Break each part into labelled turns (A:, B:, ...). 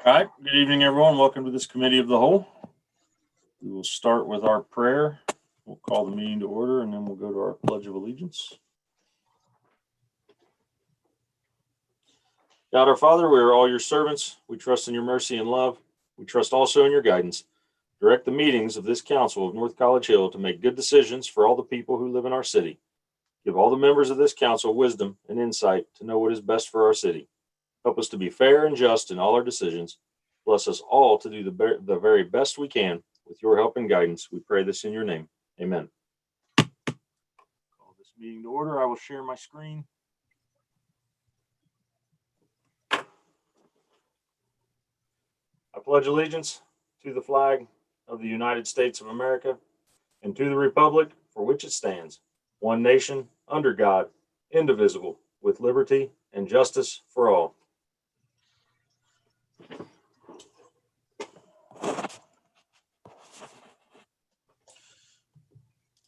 A: All right. Good evening, everyone. Welcome to this committee of the whole. We will start with our prayer. We'll call the meeting to order, and then we'll go to our Pledge of Allegiance. God, our Father, we are all your servants. We trust in your mercy and love. We trust also in your guidance. Direct the meetings of this council of North College Hill to make good decisions for all the people who live in our city. Give all the members of this council wisdom and insight to know what is best for our city. Help us to be fair and just in all our decisions. Bless us all to do the very best we can. With your help and guidance, we pray this in your name. Amen. Call this meeting to order. I will share my screen. I pledge allegiance to the flag of the United States of America and to the republic for which it stands, one nation, under God, indivisible, with liberty and justice for all.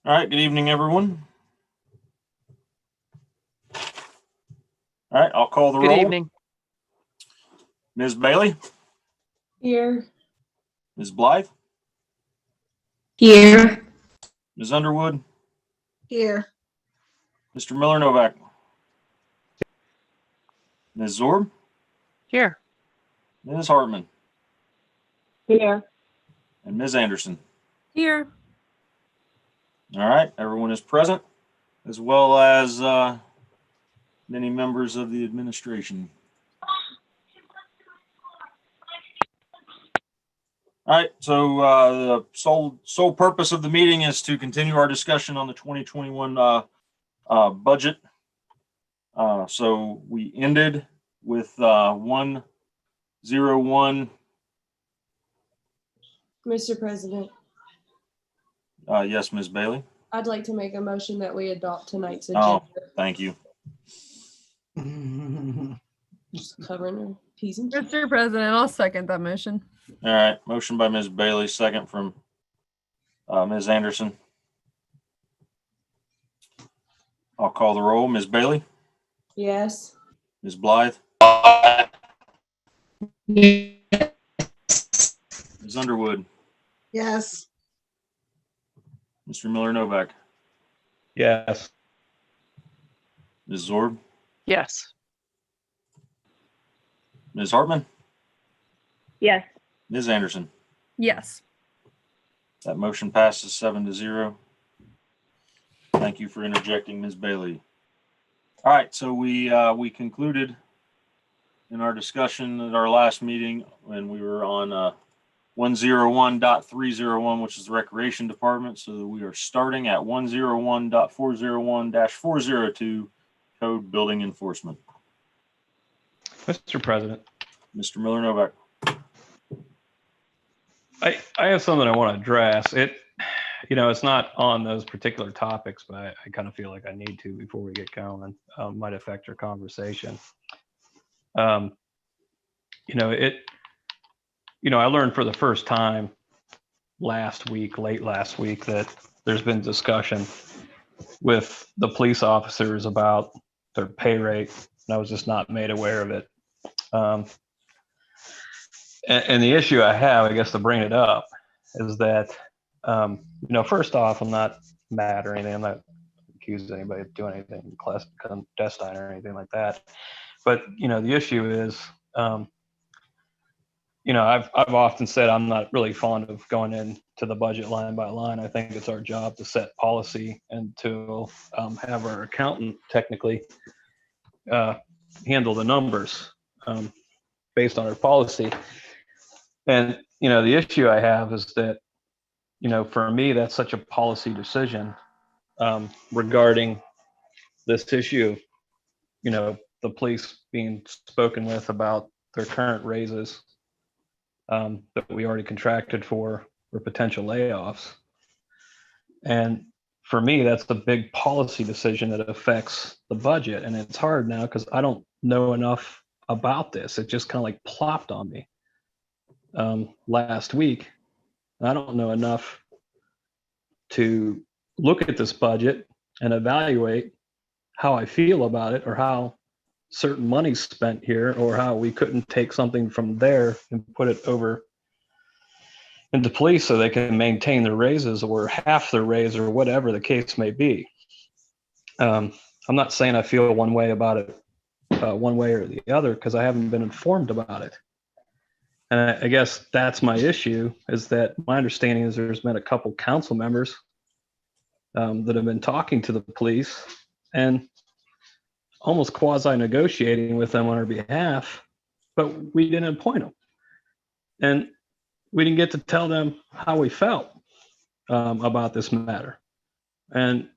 A: All right, good evening, everyone. All right, I'll call the roll.
B: Good evening.
A: Ms. Bailey?
C: Here.
A: Ms. Blythe?
C: Here.
A: Ms. Underwood?
C: Here.
A: Mr. Miller Novak? Ms. Zorb?
B: Here.
A: Ms. Hartman?
C: Here.
A: And Ms. Anderson?
B: Here.
A: All right, everyone is present, as well as many members of the administration. All right, so the sole purpose of the meeting is to continue our discussion on the 2021 budget. So we ended with 101.
C: Mr. President,
A: Yes, Ms. Bailey.
C: I'd like to make a motion that we adopt tonight's
A: Oh,
C: agenda.
A: thank you.
C: Just covering our P's and Q's.
B: Mr. President, I'll second that motion.
A: All right, motion by Ms. Bailey, second from Ms. Anderson. I'll call the roll. Ms. Bailey?
C: Yes.
A: Ms. Blythe?
C: Yes.
A: Ms. Underwood?
C: Yes.
A: Mr. Miller Novak?
D: Yes.
A: Ms. Zorb?
B: Yes.
A: Ms. Hartman?
E: Yes.
A: Ms. Anderson?
B: Yes.
A: That motion passes 7-0. Thank you for interjecting, Ms. Bailey. All right, so we concluded in our discussion at our last meeting when we were on 101.301, which is the Recreation Department. So we are starting at 101.401-402, Code Building Enforcement.
D: Mr. President,
A: Mr. Miller Novak.
D: I have something I want to address. It's not on those particular topics, but I kind of feel like I need to before we get going. Might affect our conversation. I learned for the first time late last week, that there's been discussion with the police officers about their pay rate, and I was just not made aware of it. And the issue I have, I guess, to bring it up is that, first off, I'm not mad or anything. I'm not accusing anybody of doing anything clandestine or anything like that. But, the issue is, I've often said I'm not really fond of going into the budget line by line. I think it's our job to set policy and to have our accountant technically handle the numbers based on our policy. And, the issue I have is that, for me, that's such a policy decision regarding this issue of, the police being spoken with about their current raises that we already contracted for potential layoffs. And for me, that's the big policy decision that affects the budget. And it's hard now because I don't know enough about this. It just kind of like plopped on me last week. I don't know enough to look at this budget and evaluate how I feel about it or how certain money spent here, or how we couldn't take something from there and put it over into police so they can maintain their raises or half their raise or whatever the case may be. I'm not saying I feel one way about it, one way or the other, because I haven't been informed about it. And I guess that's my issue, is that my understanding is there's been a couple council members that have been talking to the police and almost quasi-negotiating with them on our behalf, but we didn't appoint them. And we didn't get to tell them how we felt about this matter. And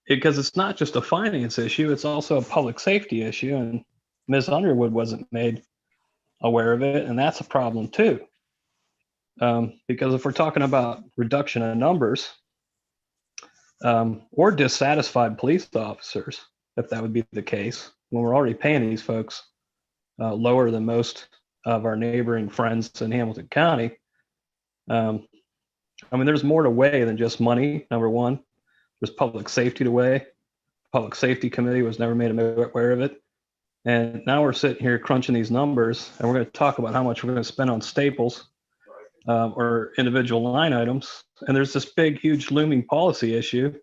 D: because it's not just a finance issue, it's also a public safety issue. And Ms. Underwood wasn't made aware of it, and that's a problem too. Because if we're talking about reduction in numbers or dissatisfied police officers, if that would be the case, when we're already paying these folks lower than most of our neighboring friends in Hamilton County, I mean, there's more to weigh than just money, number one. There's public safety to weigh. Public Safety Committee was never made aware of it. And now we're sitting here crunching these numbers, and we're going to talk about how much we're going to spend on staples or individual line items. And there's this big, huge looming policy issue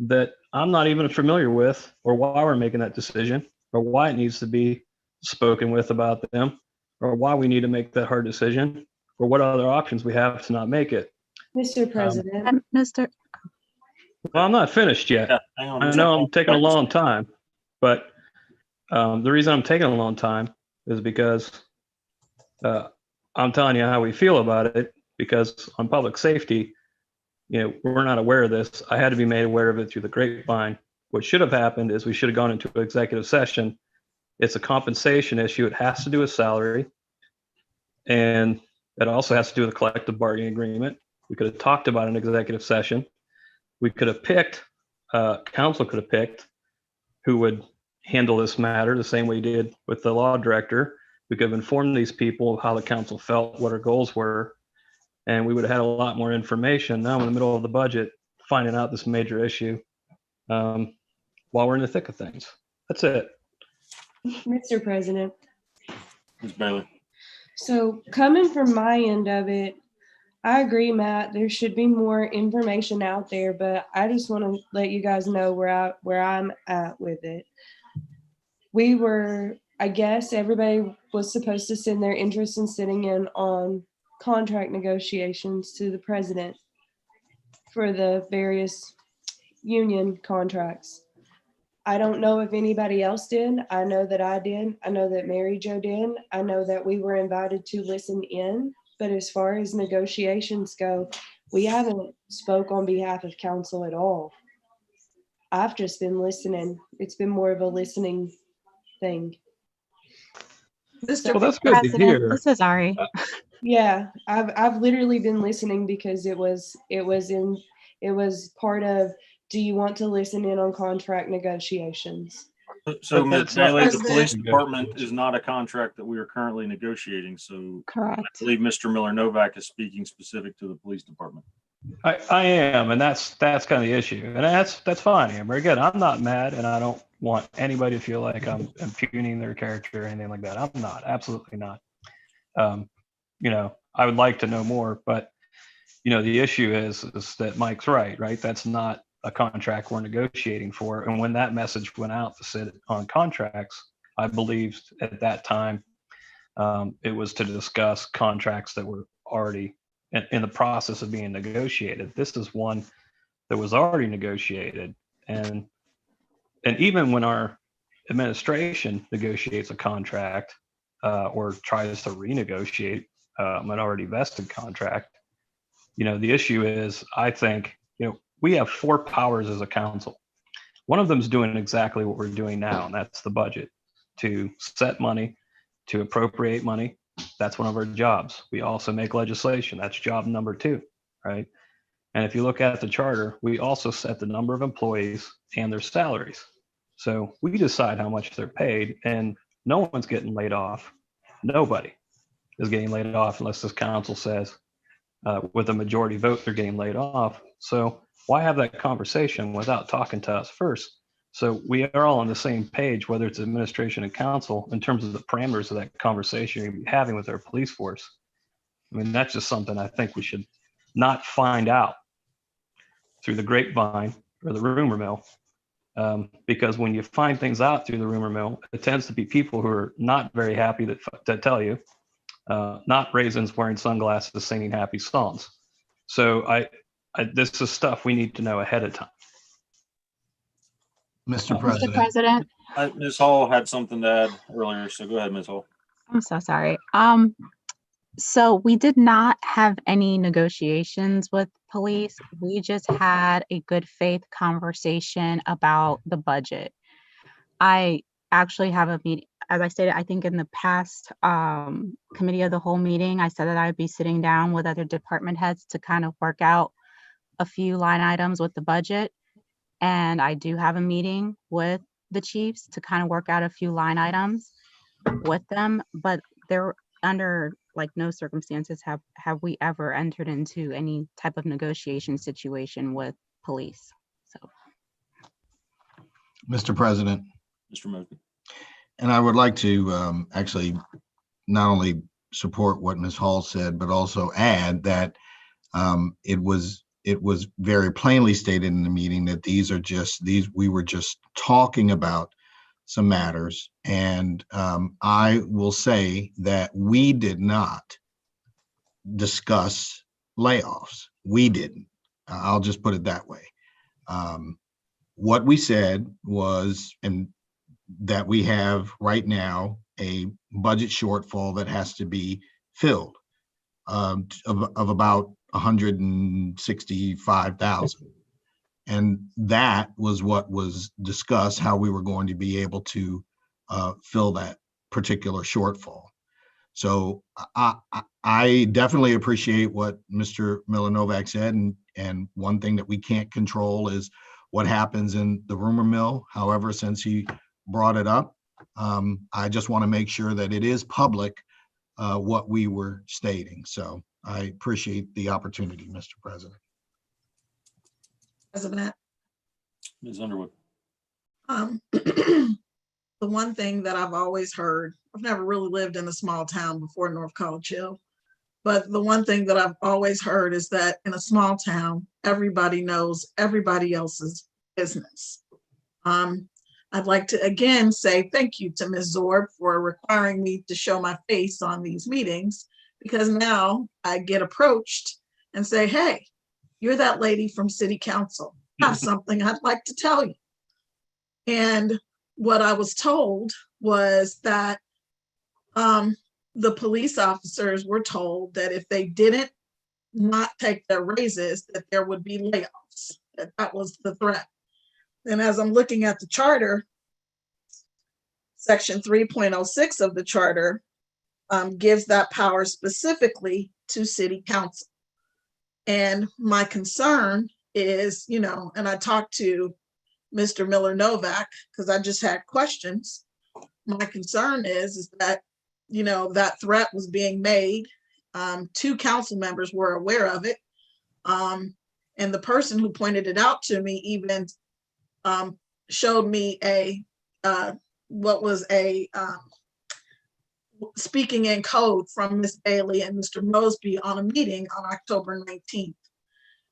D: that I'm not even familiar with, or why we're making that decision, or why it needs to be spoken with about them, or why we need to make that hard decision, or what other options we have to not make it.
C: Mr. President.
F: Mr.
D: Well, I'm not finished yet.
A: Yeah, hang on.
D: I know I'm taking a long time, but the reason I'm taking a long time is because I'm telling you how we feel about it, because on public safety, we're not aware of this. I had to be made aware of it through the grapevine. What should have happened is we should have gone into an executive session. It's a compensation issue. It has to do with salary. And it also has to do with a collective bargaining agreement. We could have talked about an executive session. We could have picked, council could have picked who would handle this matter the same way we did with the law director. We could have informed these people of how the council felt, what our goals were, and we would have had a lot more information. Now I'm in the middle of the budget, finding out this major issue while we're in the thick of things. That's it.
C: Mr. President.
A: Ms. Bailey.
C: So coming from my end of it, I agree, Matt, there should be more information out there, but I just want to let you guys know where I'm at with it. I guess everybody was supposed to send their interest in sitting in on contract negotiations to the president for the various union contracts. I don't know if anybody else did. I know that I did. I know that Mary Jo did. I know that we were invited to listen in, but as far as negotiations go, we haven't spoke on behalf of council at all. I've just been listening. It's been more of a listening thing.
D: Well, that's good to hear.
F: This is Ari.
C: Yeah, I've literally been listening because it was part of, do you want to listen in on contract negotiations?
A: So,
D: But
A: Ms.
D: that's not-
A: Bailey, the police department is not a contract that we are currently negotiating. So I
F: Correct.
A: believe Mr. Miller Novak is speaking specific to the police department.
D: I am, and that's kind of the issue, and that's fine. I'm very good. I'm not mad, and I don't want anybody to feel like I'm impugning their character or anything like that. I'm not, absolutely not. I would like to know more, but the issue is that Mike's right? That's not a contract we're negotiating for. And when that message went out to sit on contracts, I believed at that time it was to discuss contracts that were already in the process of being negotiated. This is one that was already negotiated. And even when our administration negotiates a contract or tries to renegotiate an already vested contract, the issue is, I think, we have 4 powers as a council. One of them is doing exactly what we're doing now, and that's the budget, to set money, to appropriate money. That's one of our jobs. We also make legislation. That's job number 2, right? And if you look at the charter, we also set the number of employees and their salaries. So we decide how much they're paid, and no one's getting laid off. Nobody is getting laid off unless this council says with a majority vote they're getting laid off. So why have that conversation without talking to us first So we are all on the same page, whether it's administration and council, in terms of the parameters of that conversation you're gonna be having with our police force. I mean, that's just something I think we should not find out through the grapevine or the rumor mill. Because when you find things out through the rumor mill, it tends to be people who are not very happy to tell you, not raisins wearing sunglasses singing happy songs. So this is stuff we need to know ahead of time.
F: Mr.
E: Mr.
F: President,
E: President,
A: Ms. Hall had something to add earlier, so go ahead, Ms. Hall.
E: I'm so sorry. So we did not have any negotiations with police. We just had a good faith conversation about the budget. I actually have a meeting, as I stated, I think in the past committee of the whole meeting, I said that I'd be sitting down with other department heads to kind of work out a few line items with the budget. And I do have a meeting with the chiefs to kind of work out a few line items with them, but they're under like no circumstances have we ever entered into any type of negotiation situation with police. So
F: Mr. President,
A: Mr. Mosby.
F: and I would like to actually not only support what Ms. Hall said, but also add that it was very plainly stated in the meeting that we were just talking about some matters. And I will say that we did not discuss layoffs. We didn't. I'll just put it that way. What we said was, and that we have right now a budget shortfall that has to be filled of about 165,000. And that was what was discussed, how we were going to be able to fill that particular shortfall. So I definitely appreciate what Mr. Miller-Novak said. And one thing that we can't control is what happens in the rumor mill. However, since he brought it up, I just want to make sure that it is public what we were stating. So I appreciate the opportunity, Mr. President.
G: President,
A: Ms. Underwood.
G: the one thing that I've always heard, I've never really lived in a small town before North College Hill, but the one thing that I've always heard is that in a small town, everybody knows everybody else's business. I'd like to again say thank you to Ms. Zorb for requiring me to show my face on these meetings, because now I get approached and say, hey, you're that lady from City Council. I have something I'd like to tell you. And what I was told was that the police officers were told that if they didn't not take their raises, that there would be layoffs, that was the threat. And as I'm looking at the charter, section 3.06 of the charter gives that power specifically to City Council. And my concern is, and I talked to Mr. Miller-Novak because I just had questions. My concern is that, that threat was being made. 2 council members were aware of it. And the person who pointed it out to me even showed me speaking in code from Ms. Bailey and Mr. Mosby on a meeting on October 19th.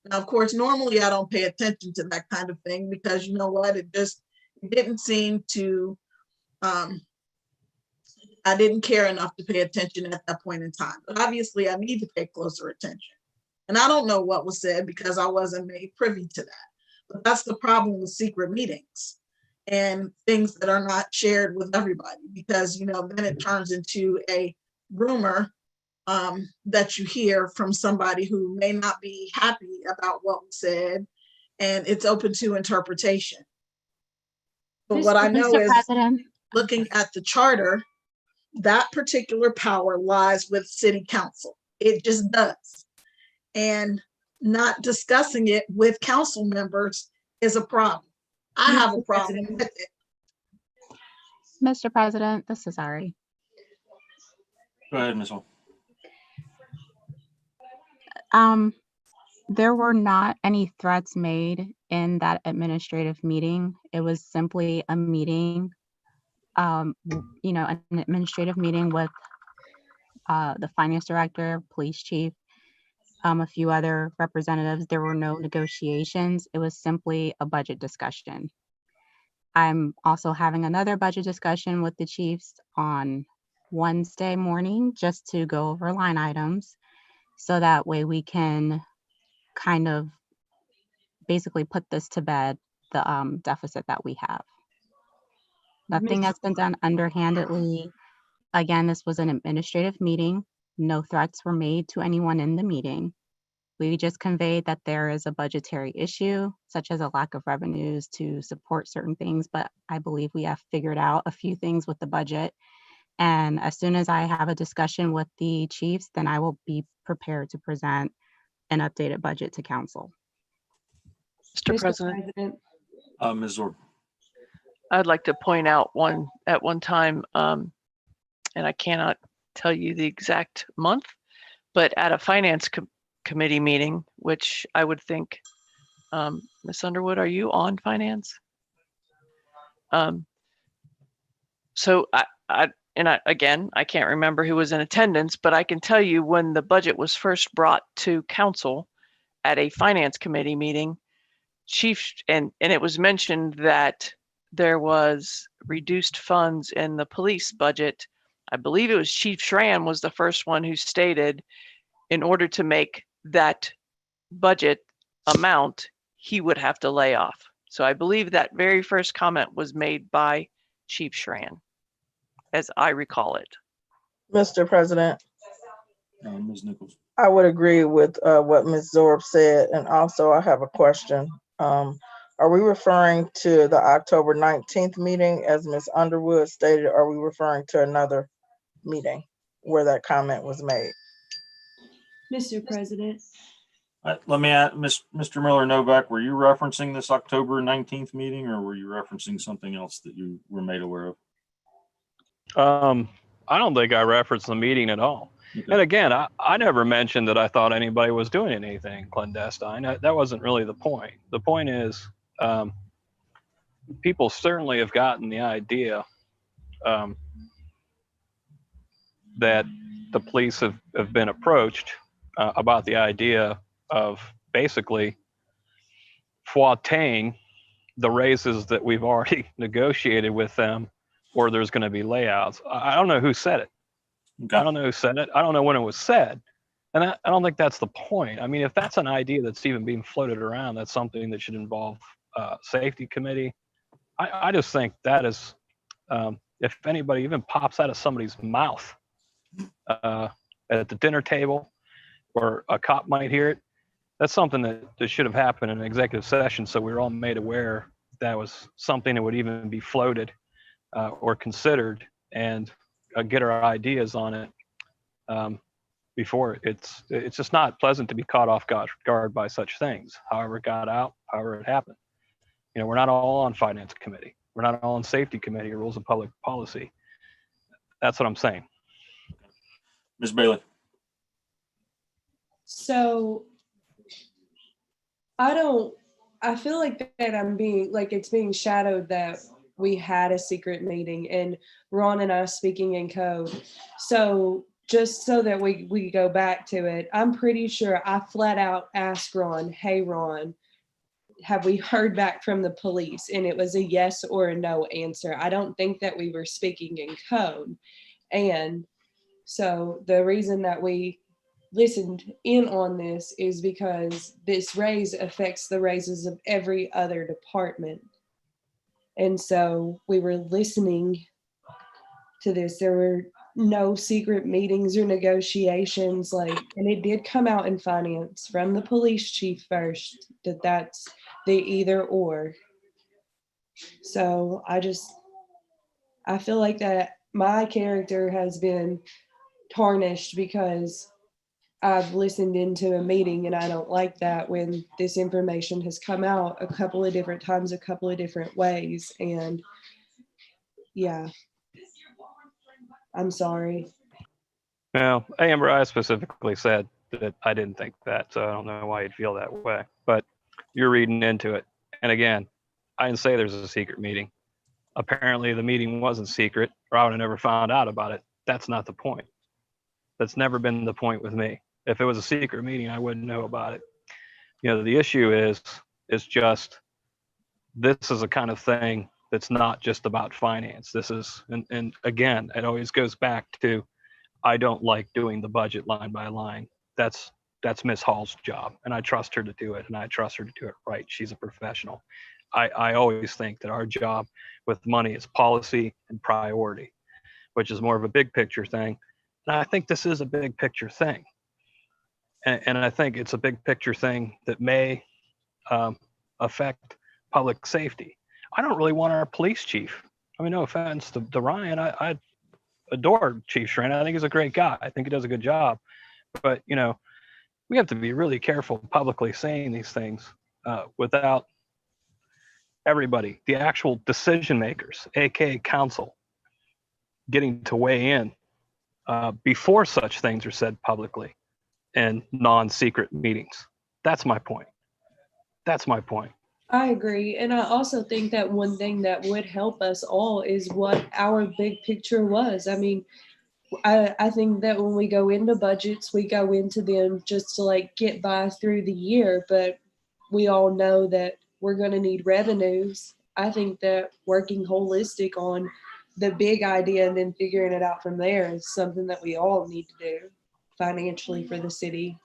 G: Now, of course, normally I don't pay attention to that kind of thing because you know what, it didn't seem to, I didn't care enough to pay attention at that point in time. But obviously I need to pay closer attention. And I don't know what was said because I wasn't made privy to that. But that's the problem with secret meetings and things that are not shared with everybody, because then it turns into a rumor that you hear from somebody who may not be happy about what was said, and it's open to interpretation. But what I know
E: Mr.
G: is,
E: President,
G: looking at the charter, that particular power lies with City Council. It just does. And not discussing it with council members is a problem. I have a problem with it.
E: Mr. President, this is Ari.
A: Go ahead, Ms. Hall.
E: There were not any threats made in that administrative meeting. It was simply a meeting, an administrative meeting with the finance director, police chief, a few other representatives. There were no negotiations. It was simply a budget discussion. I'm also having another budget discussion with the chiefs on Wednesday morning just to go over line items. So that way we can kind of basically put this to bed, the deficit that we have. Nothing has been done underhandedly. Again, this was an administrative meeting. No threats were made to anyone in the meeting. We just conveyed that there is a budgetary issue, such as a lack of revenues to support certain things, but I believe we have figured out a few things with the budget. And as soon as I have a discussion with the chiefs, then I will be prepared to present an updated budget to council.
B: Mr. President,
A: Ms. Zorb.
B: I'd like to point out at one time, and I cannot tell you the exact month, but at a finance committee meeting, which I would think, Ms. Underwood, are you on finance? So again, I can't remember who was in attendance, but I can tell you when the budget was first brought to council at a finance committee meeting, and it was mentioned that there was reduced funds in the police budget. I believe it was Chief Schran was the first one who stated in order to make that budget amount, he would have to lay off. So I believe that very first comment was made by Chief Schran, as I recall it.
H: Mr. President,
A: Ms. Nichols.
H: I would agree with what Ms. Zorb said, and also I have a question. Are we referring to the October 19th meeting as Ms. Underwood stated, or are we referring to another meeting where that comment was made?
C: Mr. President,
A: Let me ask Mr. Miller Novak, were you referencing this October 19th meeting, or were you referencing something else that you were made aware of?
D: I don't think I referenced the meeting at all.
A: Okay.
D: And again, I never mentioned that I thought anybody was doing anything clandestine. That wasn't really the point. The point is, people certainly have gotten the idea that the police have been approached about the idea of basically fouetting the raises that we've already negotiated with them, or there's going to be layouts. I don't know who said it.
A: Okay.
D: I don't know who said it. I don't know when it was said. And I don't think that's the point. I mean, if that's an idea that's even being floated around, that's something that should involve safety committee. I just think that is, if anybody even pops out of somebody's mouth at the dinner table, or a cop might hear it, that's something that should have happened in an executive session, so we were all made aware that was something that would even be floated or considered, and get our ideas on it before. It's just not pleasant to be caught off guard by such things, however it got out, however it happened. You know, we're not all on finance committee. We're not all on safety committee or rules of public policy. That's what I'm saying.
A: Ms. Bailey.
C: so I feel like that it's being shadowed that we had a secret meeting and Ron and I speaking in code. So just so that we go back to it, I'm pretty sure I flat out asked Ron, hey, Ron, have we heard back from the police? And it was a yes or a no answer. I don't think that we were speaking in code. And so the reason that we listened in on this is because this raise affects the raises of every other department. And so we were listening to this. There were no secret meetings or negotiations, and it did come out in finance from the police chief first that that's the either or. So I feel like that my character has been tarnished because I've listened into a meeting, and I don't like that when this information has come out a couple of different times, a couple of different ways. And yeah, I'm sorry.
D: Now, Amber, I specifically said that I didn't think that, so I don't know why you'd feel that way. But you're reading into it. And again, I didn't say there's a secret meeting. Apparently the meeting wasn't secret, or I would have never found out about it. That's not the point. That's never been the point with me. If it was a secret meeting, I wouldn't know about it. You know, the issue is just, this is a kind of thing that's not just about finance. This is, and again, it always goes back to, I don't like doing the budget line by line. That's Ms. Hall's job, and I trust her to do it, and I trust her to do it right. She's a professional. I always think that our job with money is policy and priority, which is more of a big picture thing. And I think this is a big picture thing. And I think it's a big picture thing that may affect public safety. I don't really want our police chief. I mean, no offense to Ryan. I adore Chief Schrein. I think he's a great guy. I think he does a good job. But, you know, we have to be really careful publicly saying these things without everybody, the actual decision makers, aka council, getting to weigh in before such things are said publicly in non-secret meetings. That's my point. That's my point.
C: I agree. And I also think that one thing that would help us all is what our big picture was. I mean, I think that when we go into budgets, we go into them just to like get by through the year, but we all know that we're going to need revenues. I think that working holistic on the big idea and then figuring it out from there is something that we all need to do financially for the city.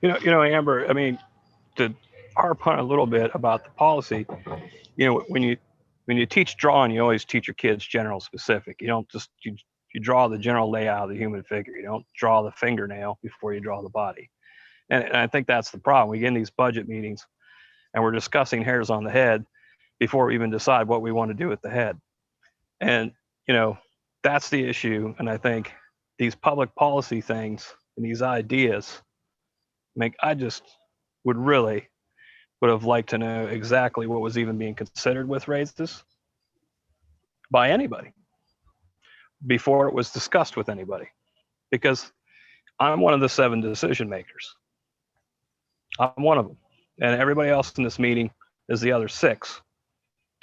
D: You know, Amber, I mean, to harp on a little bit about the policy, you know, when you teach drawing, you always teach your kids general specific. You don't just, you draw the general layout of the human figure. You don't draw the fingernail before you draw the body. And I think that's the problem. We get in these budget meetings and we're discussing hairs on the head before we even decide what we want to do with the head. And, you know, that's the issue. And I think these public policy things and these ideas I just would have liked to know exactly what was even being considered with raises by anybody before it was discussed with anybody, because I'm one of the 7 decision makers. I'm one of them, and everybody else in this meeting is the other 6.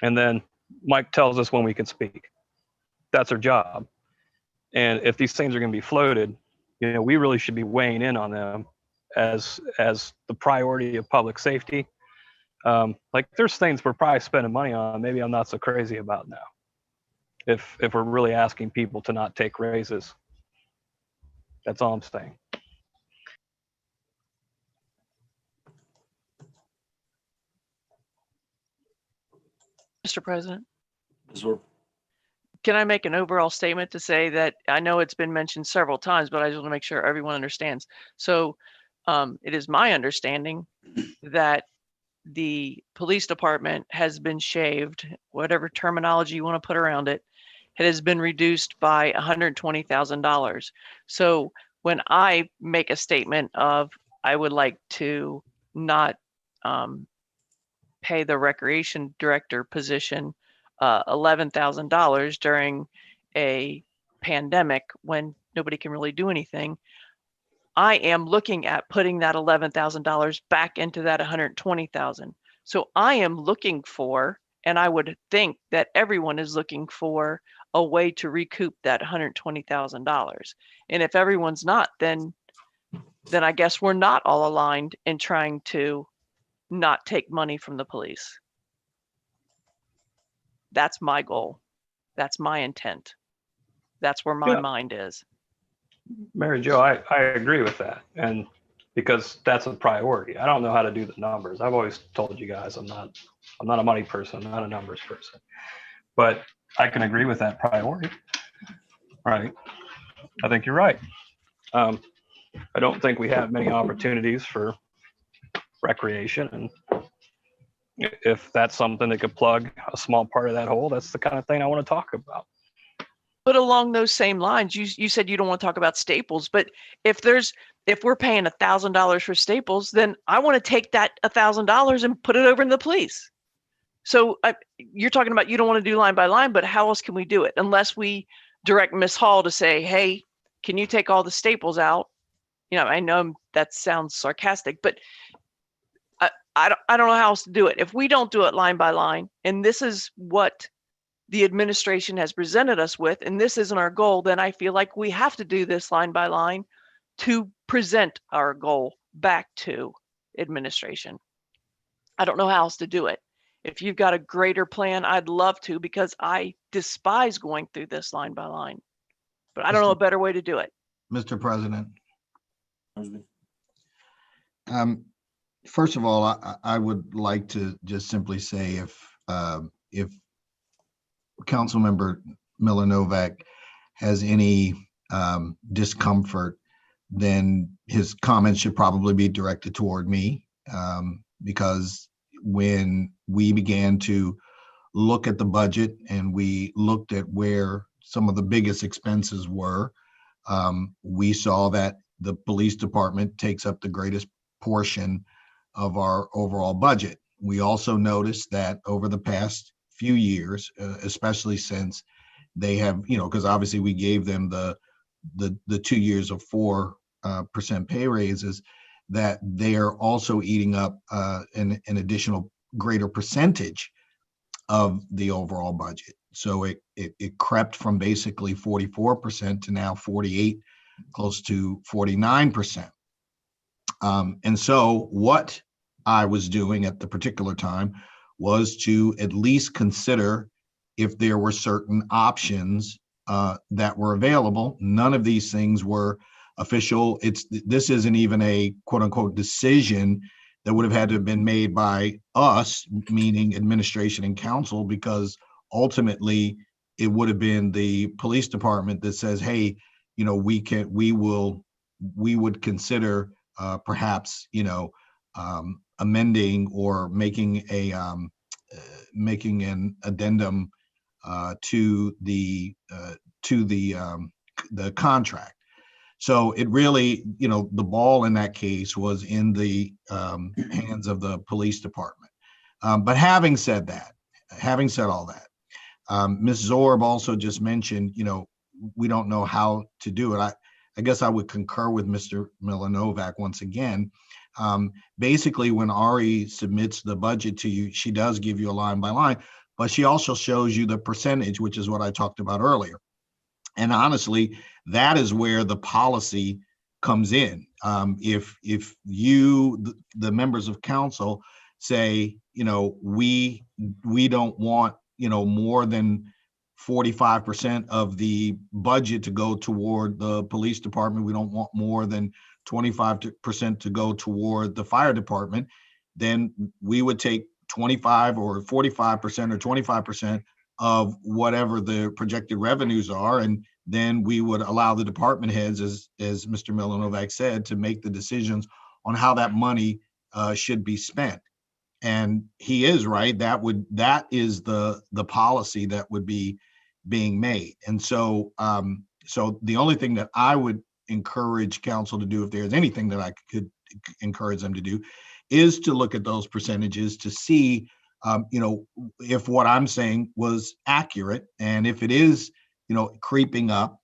D: And then Mike tells us when we can speak. That's our job. And if these things are going to be floated, you know, we really should be weighing in on them as the priority of public safety. Like there's things we're probably spending money on, maybe I'm not so crazy about now, if we're really asking people to not take raises. That's all I'm saying.
B: Mr. President,
A: Absorb.
B: can I make an overall statement to say that I know it's been mentioned several times, but I just want to make sure everyone understands. So it is my understanding that the police department has been shaved, whatever terminology you want to put around it, it has been reduced by $120,000. So when I make a statement of, I would like to not pay the recreation director position $11,000 during a pandemic when nobody can really do anything, I am looking at putting that $11,000 back into that $120,000. So I am looking for, and I would think that everyone is looking for a way to recoup that $120,000. And if everyone's not, then I guess we're not all aligned in trying to not take money from the police. That's my goal. That's my intent. That's where my mind is.
D: Mary Jo, I agree with that. And because that's a priority. I don't know how to do the numbers. I've always told you guys, I'm not a money person, I'm not a numbers person, but I can agree with that priority. Right. I think you're right. I don't think we have many opportunities for recreation, and if that's something that could plug a small part of that hole, that's the kind of thing I want to talk about.
B: But along those same lines, you said you don't want to talk about Staples, but if we're paying $1,000 for Staples, then I want to take that $1,000 and put it over in the police. So you're talking about you don't want to do line by line, but how else can we do it unless we direct Ms. Hall to say, hey, can you take all the staples out? You know, I know that sounds sarcastic, but I don't know how else to do it. If we don't do it line by line, and this is what the administration has presented us with, and this isn't our goal, then I feel like we have to do this line by line to present our goal back to administration. I don't know how else to do it. If you've got a greater plan, I'd love to, because I despise going through this line by line, but I don't know a better way to do it.
F: Mr. President. First of all, I would like to just simply say if Councilmember Miller Novak has any discomfort, then his comments should probably be directed toward me, because when we began to look at the budget and we looked at where some of the biggest expenses were, we saw that the police department takes up the greatest portion of our overall budget. We also noticed that over the past few years, especially since they have, because obviously we gave them the 2 years of 4% pay raises, that they are also eating up an additional greater percentage of the overall budget. So it crept from basically 44% to now 48, close to 49%. And so what I was doing at the particular time was to at least consider if there were certain options that were available. None of these things were official. This isn't even a quote unquote decision that would have had to have been made by us, meaning administration and council, because ultimately it would have been the police department that says, hey, we would consider perhaps, amending or making an addendum to the contract. So it really, the ball in that case was in the hands of the police department. But having said all that, Ms. Zorb also just mentioned, we don't know how to do it. I guess I would concur with Mr. Miller Novak once again. Basically, when Ari submits the budget to you, she does give you a line by line, but she also shows you the percentage, which is what I talked about earlier. And honestly, that is where the policy comes in. If you, the members of council, say, we don't want, more than 45% of the budget to go toward the police department, we don't want more than 25% to go toward the fire department, then we would take 25 or 45% or 25% of whatever the projected revenues are, and then we would allow the department heads, as Mr. Miller Novak said, to make the decisions on how that money should be spent. And he is right. That is the policy that would be being made. And so so the only thing that I would encourage council to do, if there's anything that I could encourage them to do, is to look at those percentages to see if what I'm saying was accurate. And if it is creeping up,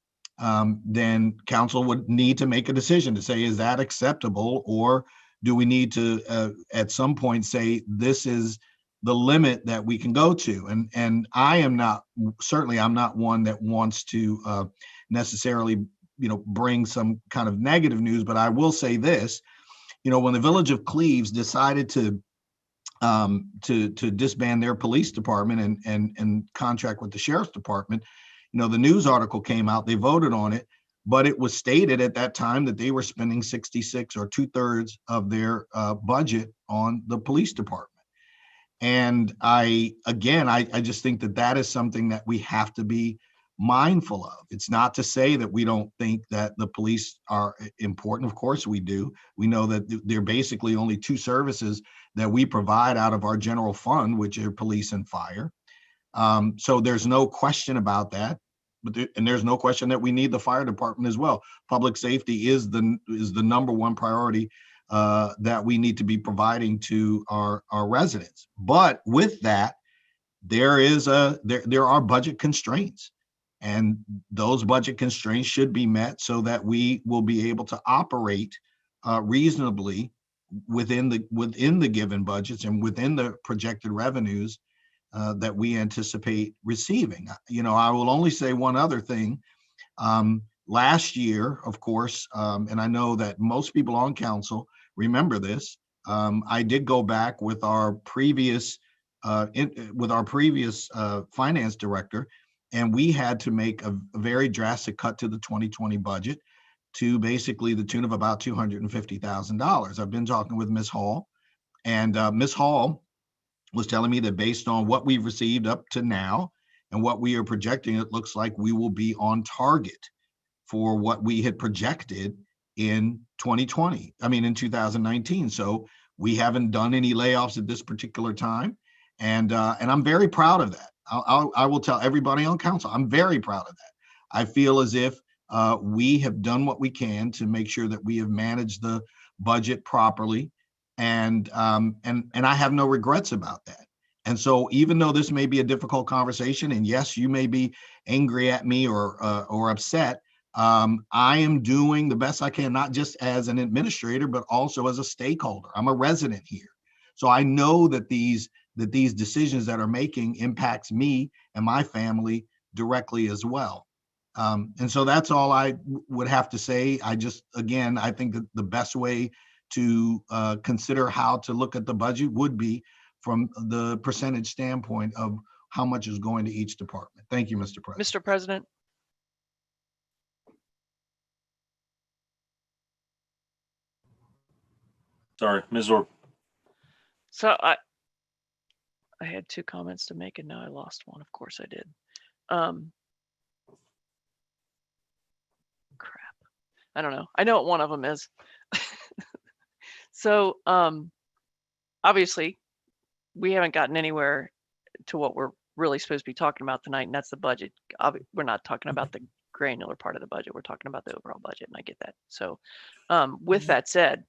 F: then council would need to make a decision to say, is that acceptable, or do we need to at some point say this is the limit that we can go to? And I'm not one that wants to necessarily bring some kind of negative news, but I will say this: when the village of Cleves decided to disband their police department and contract with the sheriff's department, the news article came out, they voted on it, but it was stated at that time that they were spending 66 or 2/3 of their budget on the police department. And I just think that is something that we have to be mindful of. It's not to say that we don't think that the police are important. Of course we do. We know that there are basically only two services that we provide out of our general fund, which are police and fire. So there's no question about that. And there's no question that we need the fire department as well. Public safety is the number one priority that we need to be providing to our residents. But with that, there are budget constraints. And those budget constraints should be met so that we will be able to operate reasonably within the given budgets and within the projected revenues that we anticipate receiving. I will only say one other thing. Last year, of course, and I know that most people on council remember this, I did go back with our previous finance director, and we had to make a very drastic cut to the 2020 budget to basically the tune of about $250,000. I've been talking with Ms. Hall, and Ms. Hall was telling me that based on what we've received up to now and what we are projecting, it looks like we will be on target for what we had projected in 2019. So we haven't done any layoffs at this particular time. And I'm very proud of that. I will tell everybody on council, I'm very proud of that. I feel as if we have done what we can to make sure that we have managed the budget properly. And I have no regrets about that. And so even though this may be a difficult conversation, and yes, you may be angry at me or upset, I am doing the best I can, not just as an administrator, but also as a stakeholder. I'm a resident here. So I know that these decisions that are making impacts me and my family directly as well. And so that's all I would have to say. I think that the best way to consider how to look at the budget would be from the percentage standpoint of how much is going to each department. Thank you, Mr. President.
B: Mr. President.
A: Sorry, Ms. Orb.
B: So I had two comments to make and now I lost one. Of course I did. Crap. I don't know. I know what one of them is. So obviously we haven't gotten anywhere to what we're really supposed to be talking about tonight, and that's the budget. We're not talking about the granular part of the budget. We're talking about the overall budget, and I get that. So with that said,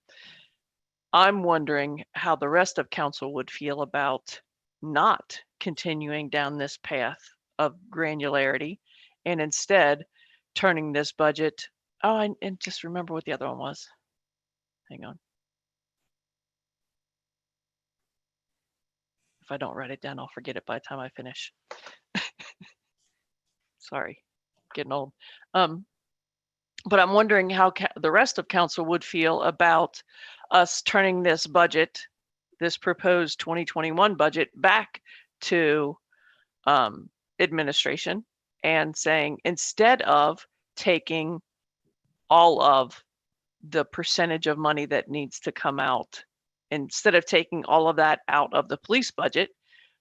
B: I'm wondering how the rest of council would feel about not continuing down this path of granularity and instead turning this budget. Oh, and just remember what the other one was. Hang on. If I don't write it down, I'll forget it by the time I finish. Sorry, getting old. But I'm wondering how the rest of council would feel about us turning this budget, this proposed 2021 budget, back to administration and saying, instead of taking all of the percentage of money that needs to come out, instead of taking all of that out of the police budget,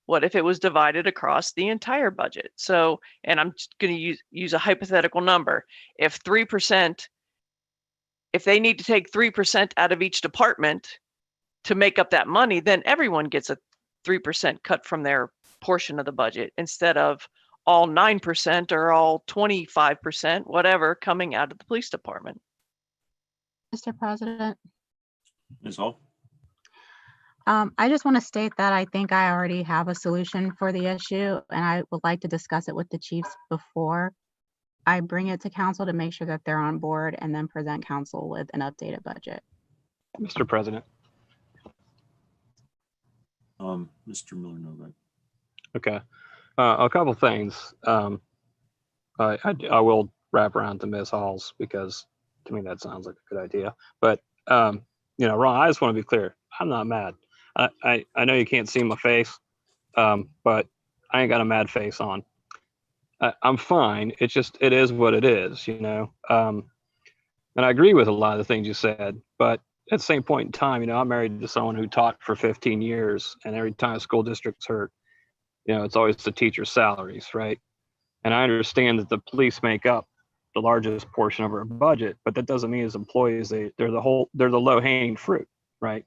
B: what if it was divided across the entire budget? So, and I'm just going to use a hypothetical number. If 3%, if they need to take 3% out of each department to make up that money, then everyone gets a 3% cut from their portion of the budget instead of all 9% or all 25%, whatever, coming out of the police department.
E: Mr. President.
A: Ms. Hall.
E: I just want to state that I think I already have a solution for the issue, and I would like to discuss it with the chiefs before I bring it to council to make sure that they're on board and then present council with an updated budget.
D: Mr. President.
A: Mr. Miller Novak.
D: Okay. A couple things. I will wrap around to Ms. Hall's because to me that sounds like a good idea. But Ron, I just want to be clear. I'm not mad. I know you can't see my face, but I ain't got a mad face on. I'm fine. It is what it is, And I agree with a lot of the things you said, but at the same point in time, I'm married to someone who taught for 15 years, and every time a school district's hurt, it's always the teacher's salaries, right? And I understand that the police make up the largest portion of our budget, but that doesn't mean as employees, they're the low-hanging fruit, right?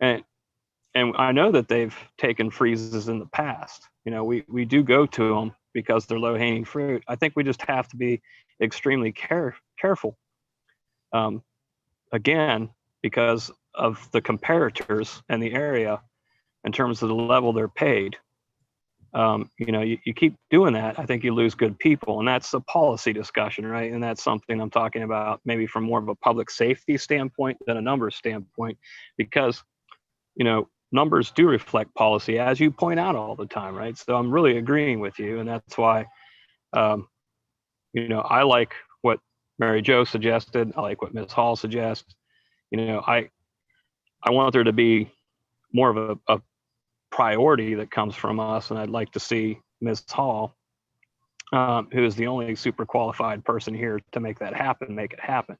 D: And I know that they've taken freezes in the past. We do go to them because they're low-hanging fruit. I think we just have to be extremely careful. Again, because of the comparators and the area in terms of the level they're paid. you keep doing that, I think you lose good people, and that's a policy discussion, right? And that's something I'm talking about maybe from more of a public safety standpoint than a numbers standpoint, because, numbers do reflect policy, as you point out all the time, right? So I'm really agreeing with you, and that's why, I like what Mary Jo suggested. I like what Ms. Hall suggests. I want there to be more of a priority that comes from us, and I'd like to see Ms. Hall, who is the only super qualified person here to make that happen, make it happen.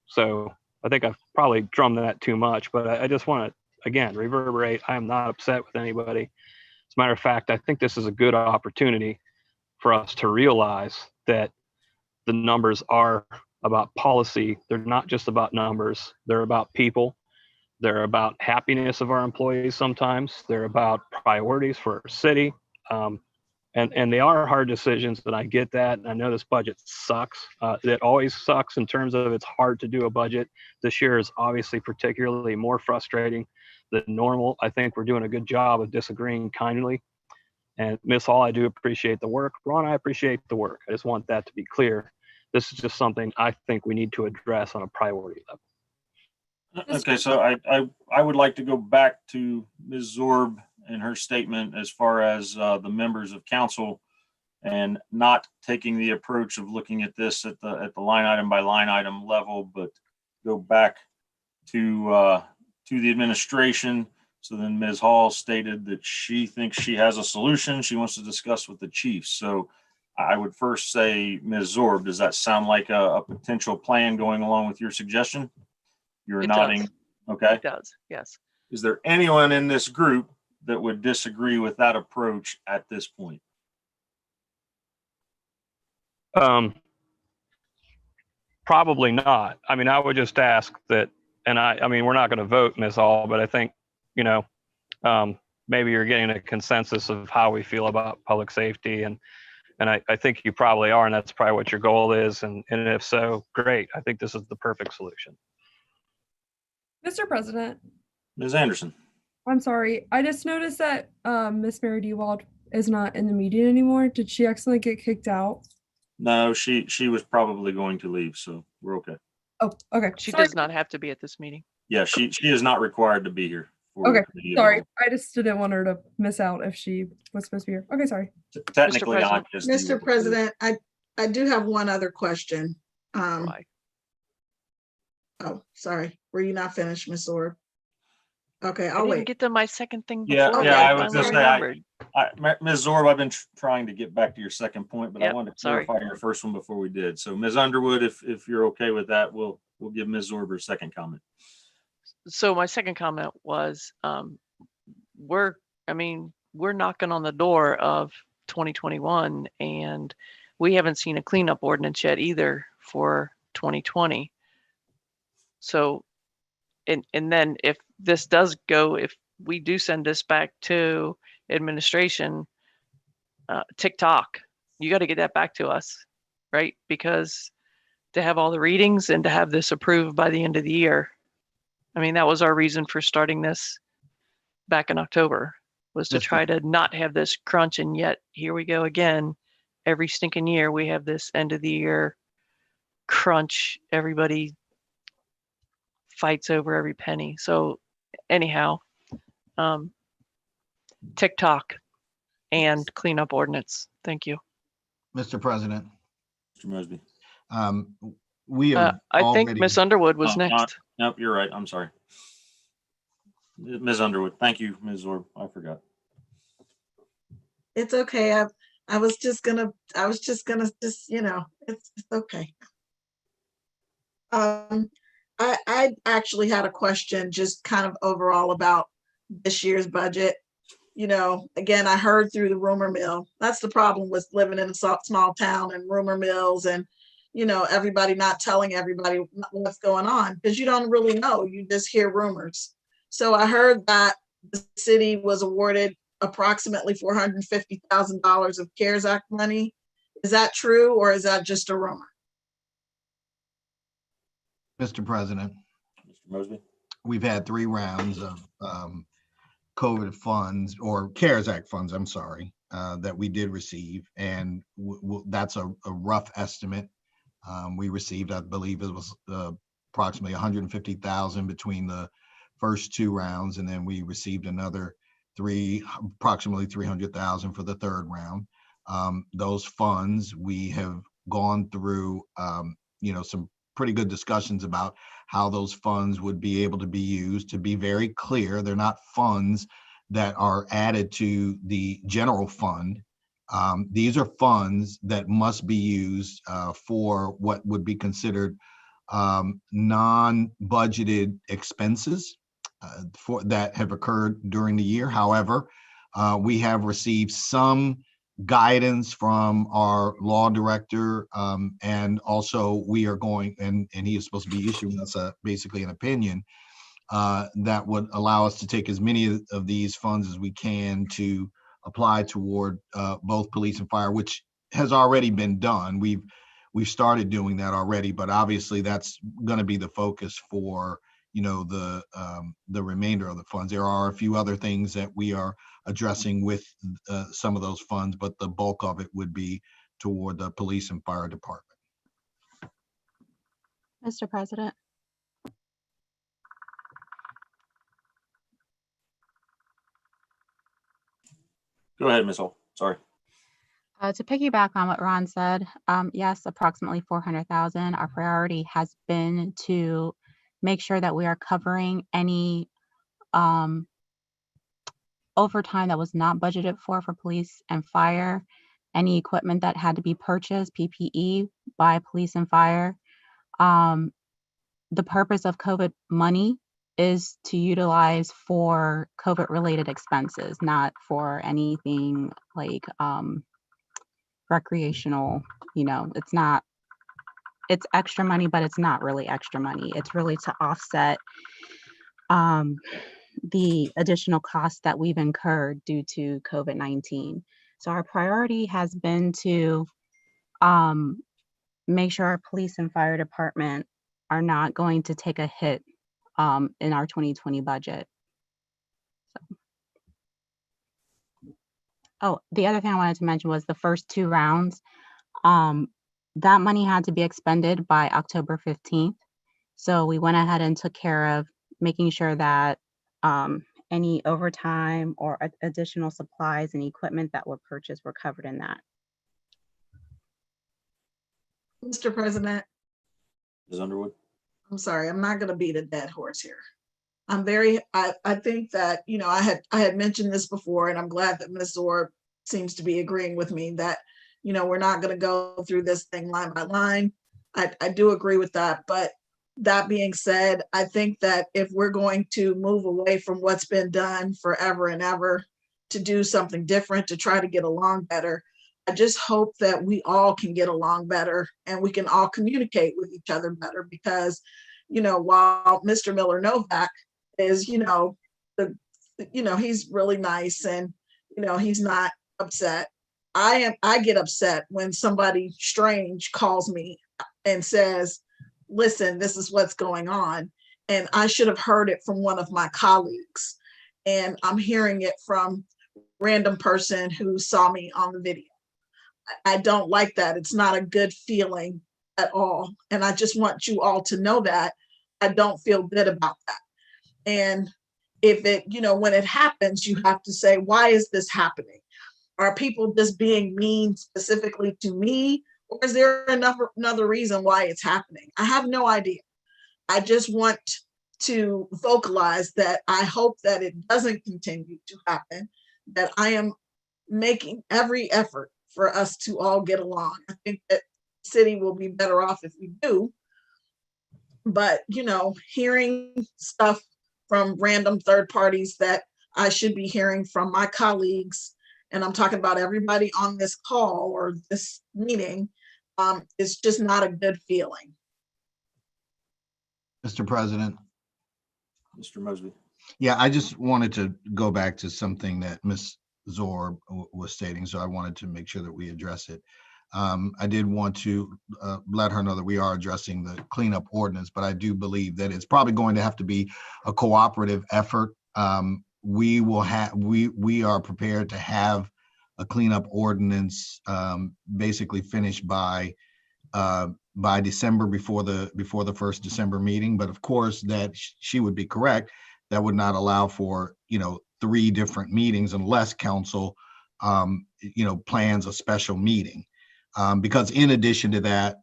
D: So I think I've probably drummed that too much, but I just want to, again, reverberate. I am not upset with anybody. As a matter of fact, I think this is a good opportunity for us to realize that the numbers are about policy. They're not just about numbers. They're about people. They're about happiness of our employees sometimes. They're about priorities for our city. And they are hard decisions, but I get that. And I know this budget sucks. It always sucks in terms of it's hard to do a budget. This year is obviously particularly more frustrating than normal. I think we're doing a good job of disagreeing kindly. And Ms. Hall, I do appreciate the work. Ron, I appreciate the work. I just want that to be clear. This is just something I think we need to address on a priority level.
A: Okay, so I would like to go back to Ms. Zorb and her statement as far as the members of council and not taking the approach of looking at this at the line item by line item level, but go back to the administration. So then Ms. Hall stated that she thinks she has a solution she wants to discuss with the chiefs. So I would first say, Ms. Zorb, does that sound like a potential plan going along with your suggestion? You're nodding.
B: Does.
A: Okay.
B: It does, yes.
A: Is there anyone in this group that would disagree with that approach at this point?
D: Probably not. I mean, I would just ask that, and I mean, we're not going to vote, Ms. Hall, but I think, maybe you're getting a consensus of how we feel about public safety. And I think you probably are, and that's probably what your goal is. And if so, great. I think this is the perfect solution.
I: Mr. President,
A: Ms. Anderson.
I: I'm sorry. I just noticed that Miss Mary Dewald is not in the meeting anymore. Did she accidentally get kicked out?
A: No, she was probably going to leave, so we're okay.
I: Oh, okay.
B: She
I: Sorry.
B: does not have to be at this meeting.
A: Yeah, she is not required to be here.
I: Okay, sorry. I just didn't want her to miss out if she was supposed to be here. Okay, sorry.
A: Technically,
B: President.
G: Mr. President, I do have one other question.
B: Why?
G: Oh, sorry. Were you not finished, Ms. Orr? Okay,
B: I
G: I'll
B: didn't
G: wait.
B: get to my second thing
A: Yeah,
B: before.
A: yeah, I was
B: finally
A: just saying,
B: remembered.
A: Ms. Zorb, I've been trying to get back to your second point, but I
B: Yep,
A: wanted to
B: sorry.
A: clarify your first one before we did. So Ms. Underwood, if you're okay with that, we'll give Ms. Zorb her second comment.
B: So my second comment was, we're knocking on the door of 2021, and we haven't seen a cleanup ordinance yet either for 2020. So, and then if this does go, if we do send this back to administration, TikTok, you got to get that back to us, right? Because to have all the readings and to have this approved by the end of the year, I mean, that was our reason for starting this back in October, was to try to not have this crunch. And yet here we go again. Every stinking year we have this end of the year crunch. Everybody fights over every penny. So anyhow, TikTok and cleanup ordinance. Thank you.
F: Mr. President,
A: Mr. Mosby.
F: we have
B: I think
F: already-
B: Miss Underwood was next.
A: Nope, you're right. I'm sorry. Ms. Underwood. Thank you, Ms. Zorb. I forgot.
G: It's okay. I was just gonna, it's okay. I actually had a question just kind of overall about this year's budget. Again, I heard through the rumor mill. That's the problem with living in a small town and rumor mills and, everybody not telling everybody what's going on, because you don't really know. You just hear rumors. So I heard that the city was awarded approximately $450,000 of CARES Act money. Is that true, or is that just a rumor?
F: Mr. President,
A: Mr. Mosby.
F: we've had 3 rounds of COVID funds or CARES Act funds, I'm sorry, that we did receive. And that's a rough estimate. We received, I believe it was approximately 150,000 between the first two rounds. And then we received another approximately 300,000 for the third round. Those funds, we have gone through, some pretty good discussions about how those funds would be able to be used. To be very clear, they're not funds that are added to the general fund. These are funds that must be used for what would be considered non-budgeted expenses that have occurred during the year. However, we have received some guidance from our law director, and also we are going, and he is supposed to be issuing us basically an opinion that would allow us to take as many of these funds as we can to apply toward both police and fire, which has already been done. We've started doing that already, but obviously that's going to be the focus for the remainder of the funds. There are a few other things that we are addressing with some of those funds, but the bulk of it would be toward the police and fire department.
E: Mr. President.
A: Go ahead, Ms. Hall. Sorry.
E: To piggyback on what Ron said, yes, approximately 400,000. Our priority has been to make sure that we are covering any overtime that was not budgeted for police and fire, any equipment that had to be purchased, PPE, by police and fire. The purpose of COVID money is to utilize for COVID related expenses, not for anything like recreational. It's extra money, but it's not really extra money. It's really to offset the additional costs that we've incurred due to COVID-19. So our priority has been to make sure our police and fire department are not going to take a hit in our 2020 budget. So. Oh, the other thing I wanted to mention was the first two rounds. That money had to be expended by October 15th. So we went ahead and took care of making sure that any overtime or additional supplies and equipment that were purchased were covered in that.
G: Mr. President.
A: Ms. Underwood.
G: I'm sorry, I'm not going to beat a dead horse here. I think that, I had mentioned this before, and I'm glad that Ms. Zorb seems to be agreeing with me that, we're not going to go through this thing line by line. I do agree with that. But that being said, I think that if we're going to move away from what's been done forever and ever to do something different, to try to get along better, I just hope that we all can get along better and we can all communicate with each other better, because, while Mr. Miller Novak is, he's really nice and, he's not upset. I get upset when somebody strange calls me and says, listen, this is what's going on. And I should have heard it from one of my colleagues. And I'm hearing it from a random person who saw me on the video. I don't like that. It's not a good feeling at all. And I just want you all to know that I don't feel good about that. And if it, when it happens, you have to say, why is this happening? Are people just being mean specifically to me? Or is there another reason why it's happening? I have no idea. I just want to vocalize that I hope that it doesn't continue to happen, that I am making every effort for us to all get along. I think that the city will be better off if we do. But, hearing stuff from random third parties that I should be hearing from my colleagues, and I'm talking about everybody on this call or this meeting, it's just not a good feeling.
F: Mr. President.
A: Mr. Mosby.
F: Yeah, I just wanted to go back to something that Ms. Zorb was stating, so I wanted to make sure that we address it. I did want to let her know that we are addressing the cleanup ordinance, but I do believe that it's probably going to have to be a cooperative effort we will have, we are prepared to have a cleanup ordinance basically finished by December, before the first December meeting. But of course, that she would be correct. That would not allow for, 3 different meetings unless council, plans a special meeting. Because in addition to that,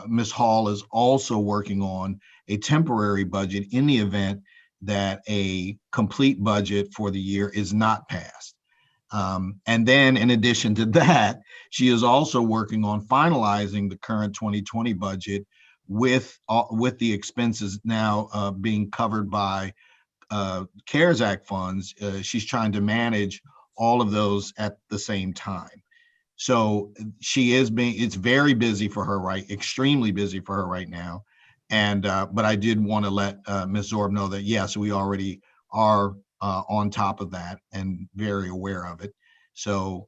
F: Ms. Hall is also working on a temporary budget in the event that a complete budget for the year is not passed. And then in addition to that, she is also working on finalizing the current 2020 budget with the expenses now being covered by CARES Act funds. She's trying to manage all of those at the same time. So it's very busy for her, extremely busy for her right now. And, but I did want to let Ms. Zorb know that, yes, we already are on top of that and very aware of it. So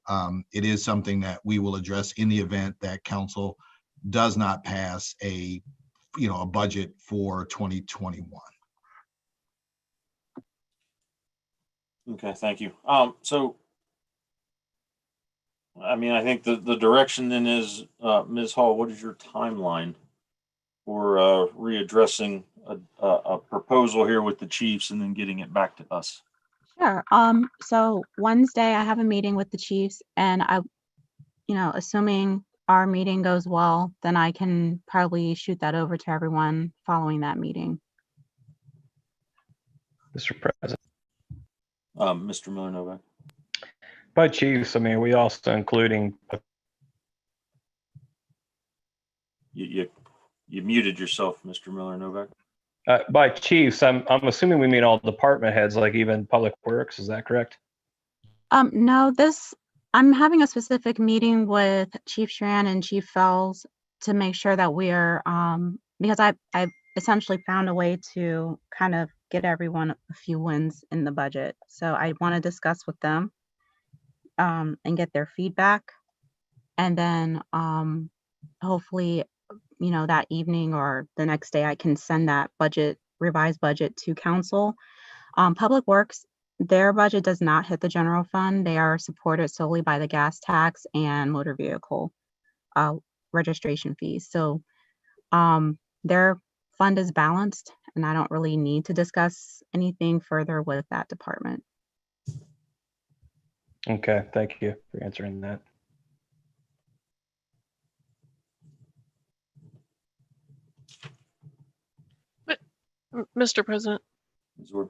F: it is something that we will address in the event that council does not pass a budget for 2021.
A: Okay, thank you. So, I mean, I think the direction then is, Ms. Hall, what is your timeline for readdressing a proposal here with the chiefs and then getting it back to us?
E: Sure. So Wednesday I have a meeting with the chiefs, and assuming our meeting goes well, then I can probably shoot that over to everyone following that meeting.
D: Mr. President.
A: Mr. Miller-Novak.
D: By chiefs, I mean, we also including.
A: You muted yourself, Mr. Miller-Novak.
D: By chiefs, I'm assuming we mean all department heads, like even Public Works. Is that correct?
E: No, I'm having a specific meeting with Chief Schran and Chief Fells to make sure that we're because I essentially found a way to kind of get everyone a few wins in the budget. So I want to discuss with them and get their feedback, and then hopefully, that evening or the next day I can send that revised budget to council. Public Works, their budget does not hit the general fund. They are supported solely by the gas tax and motor vehicle registration fees. So their fund is balanced, and I don't really need to discuss anything further with that department.
D: Okay, thank you for answering that.
B: But, Mr. President,
A: Zorb.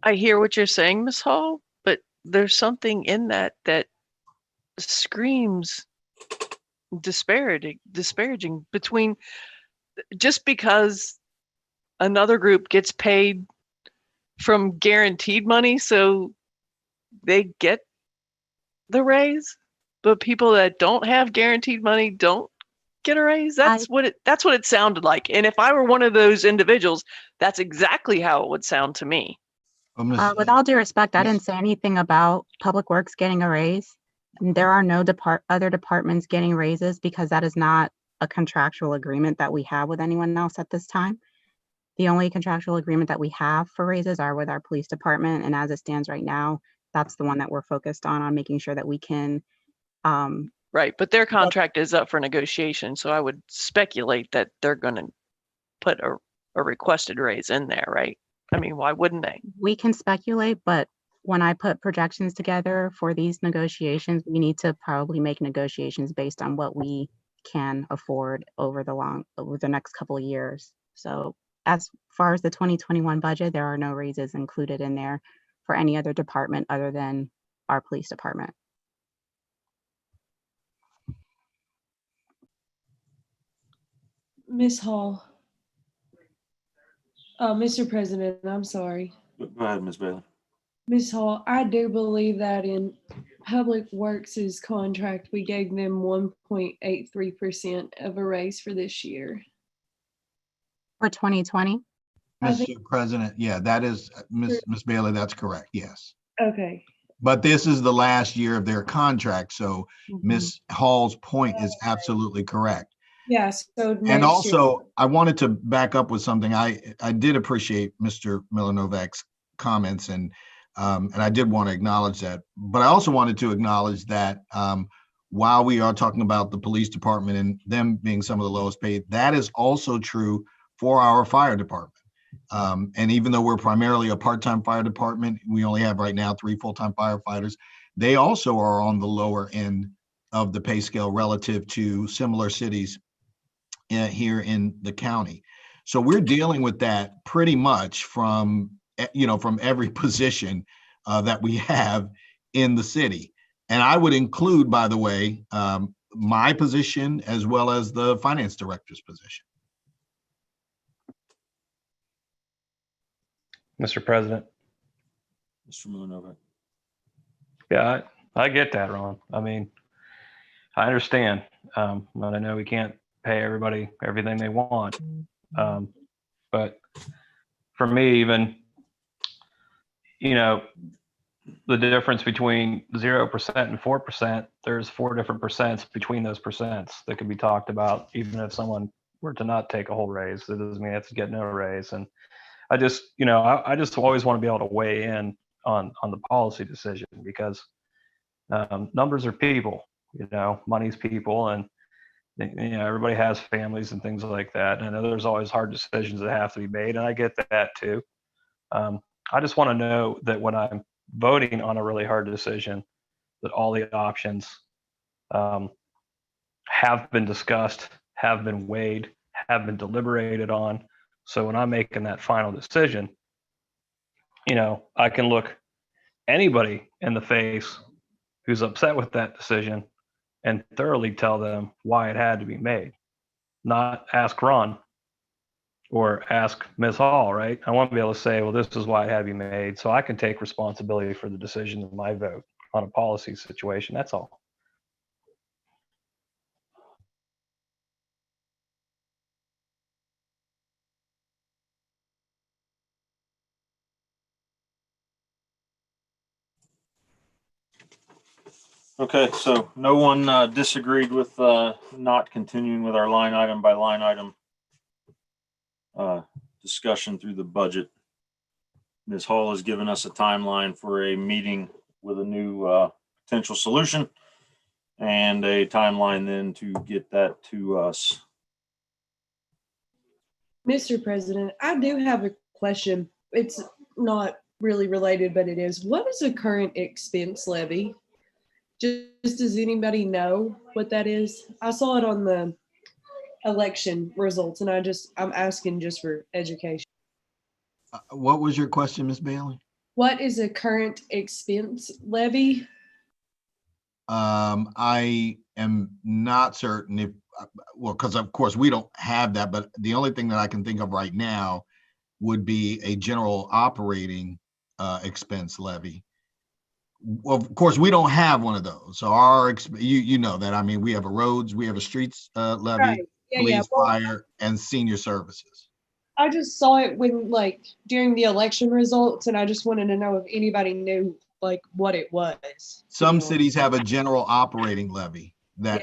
B: I hear what you're saying, Ms. Hall, but there's something in that screams disparaging between, just because another group gets paid from guaranteed money, so they get the raise, but people that don't have guaranteed money don't get a raise. That's what it sounded like. And if I were one of those individuals, that's exactly how it would sound to me.
E: With all due respect, I didn't say anything about Public Works getting a raise. There are no other departments getting raises because that is not a contractual agreement that we have with anyone else at this time. The only contractual agreement that we have for raises are with our police department. And as it stands right now, that's the one that we're focused on making sure that we can.
B: Right. But their contract is up for negotiation. So I would speculate that they're going to put a requested raise in there, right? I mean, why wouldn't they?
E: We can speculate, but when I put projections together for these negotiations, we need to probably make negotiations based on what we can afford over the next couple of years. So as far as the 2021 budget, there are no raises included in there for any other department other than our police department.
C: Ms. Hall. Mr. President, I'm sorry.
A: Go ahead, Ms. Bailey.
C: Ms. Hall, I do believe that in Public Works' contract, we gave them 1.83% of a raise for this year.
E: For 2020?
F: Mr. President, yeah, that is, Ms. Bailey, that's correct, yes.
C: Okay.
F: But this is the last year of their contract, so Ms. Hall's point is absolutely correct.
C: Yeah, so next
F: And
C: year.
F: also, I wanted to back up with something. I did appreciate Mr. Milanovic's comments, and I did want to acknowledge that. But I also wanted to acknowledge that while we are talking about the police department and them being some of the lowest paid, that is also true for our fire department. And even though we're primarily a part-time fire department, we only have right now 3 full-time firefighters. They also are on the lower end of the pay scale relative to similar cities here in the county. So we're dealing with that pretty much from every position that we have in the city. And I would include, by the way, my position as well as the finance director's position.
D: Mr. President.
A: Mr. Milanovic.
D: Yeah, I get that, Ron. I mean, I understand. But I know we can't pay everybody everything they want. But for me, even, the difference between 0% and 4%, there's 4 different percents between those percents that could be talked about. Even if someone were to not take a whole raise, it doesn't mean they have to get no raise. And I just, I just always want to be able to weigh in on the policy decision, because numbers are people, money's people, and everybody has families and things like that. And I know there's always hard decisions that have to be made, and I get that too. I just want to know that when I'm voting on a really hard decision, that all the options have been discussed, have been weighed, have been deliberated on. So when I'm making that final decision, I can look anybody in the face who's upset with that decision and thoroughly tell them why it had to be made. Not ask Ron or ask Ms. Hall, right? I want to be able to say, well, this is why it had to be made, so I can take responsibility for the decision of my vote on a policy situation. That's all.
A: Okay, so no one disagreed with not continuing with our line item by line item discussion through the budget. Ms. Hall has given us a timeline for a meeting with a new potential solution and a timeline then to get that to us.
C: Mr. President, I do have a question. It's not really related, but it is. What is a current expense levy? Just does anybody know what that is? I saw it on the election results, and I'm asking just for education.
F: What was your question, Ms. Bailey?
C: What is a current expense levy?
F: I am not certain because of course we don't have that, but the only thing that I can think of right now would be a general operating expense levy. Well, of course, we don't have one of those. So you know that. I mean, we have a roads, we have a streets levy,
C: Right.
F: police, fire, and senior services.
C: I just saw it during the election results, and I just wanted to know if anybody knew what it was.
F: Some cities have a general operating levy that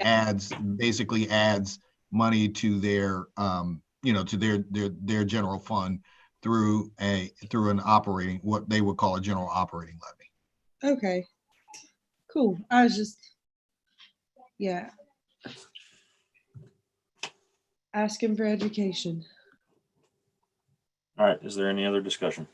F: basically adds money to their their general fund through an operating, what they would call a general operating levy.
C: Okay, cool. I was just, asking for education.
A: All right, is there any other discussion?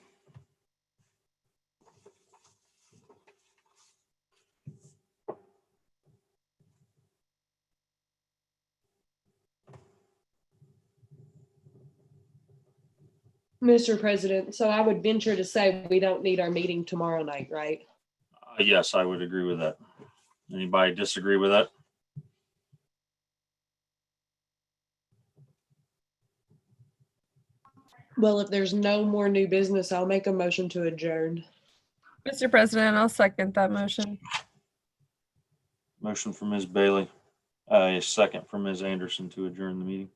C: Mr. President, so I would venture to say we don't need our meeting tomorrow night, right?
A: Yes, I would agree with that. Anybody disagree with that?
C: Well, if there's no more new business, I'll make a motion to adjourn.
I: Mr. President, I'll second that motion.
A: Motion from Ms. Bailey, a second from Ms. Anderson to adjourn the meeting.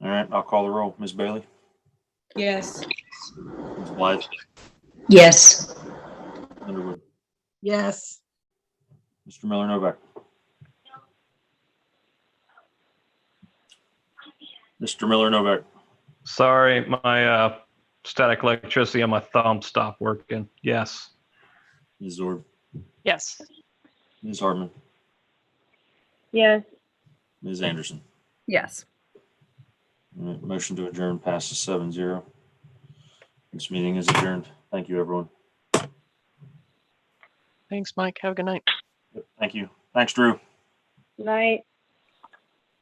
A: All right, I'll call the roll. Ms. Bailey?
C: Yes.
A: Ms. Blythe?
J: Yes.
A: Underwood?
G: Yes.
A: Mr. Miller-Novak? Mr. Miller Novak.
D: Sorry, my static electricity on my thumb stopped working. Yes.
A: Ms. Zorb.
B: Yes.
A: Ms. Hartman.
K: Yes.
A: Ms. Anderson.
I: Yes.
A: All right, motion to adjourn passes 7-0. This meeting is adjourned. Thank you, everyone.
B: Thanks, Mike. Have a good night.
A: Yep, thank you. Thanks, Drew.
K: Night.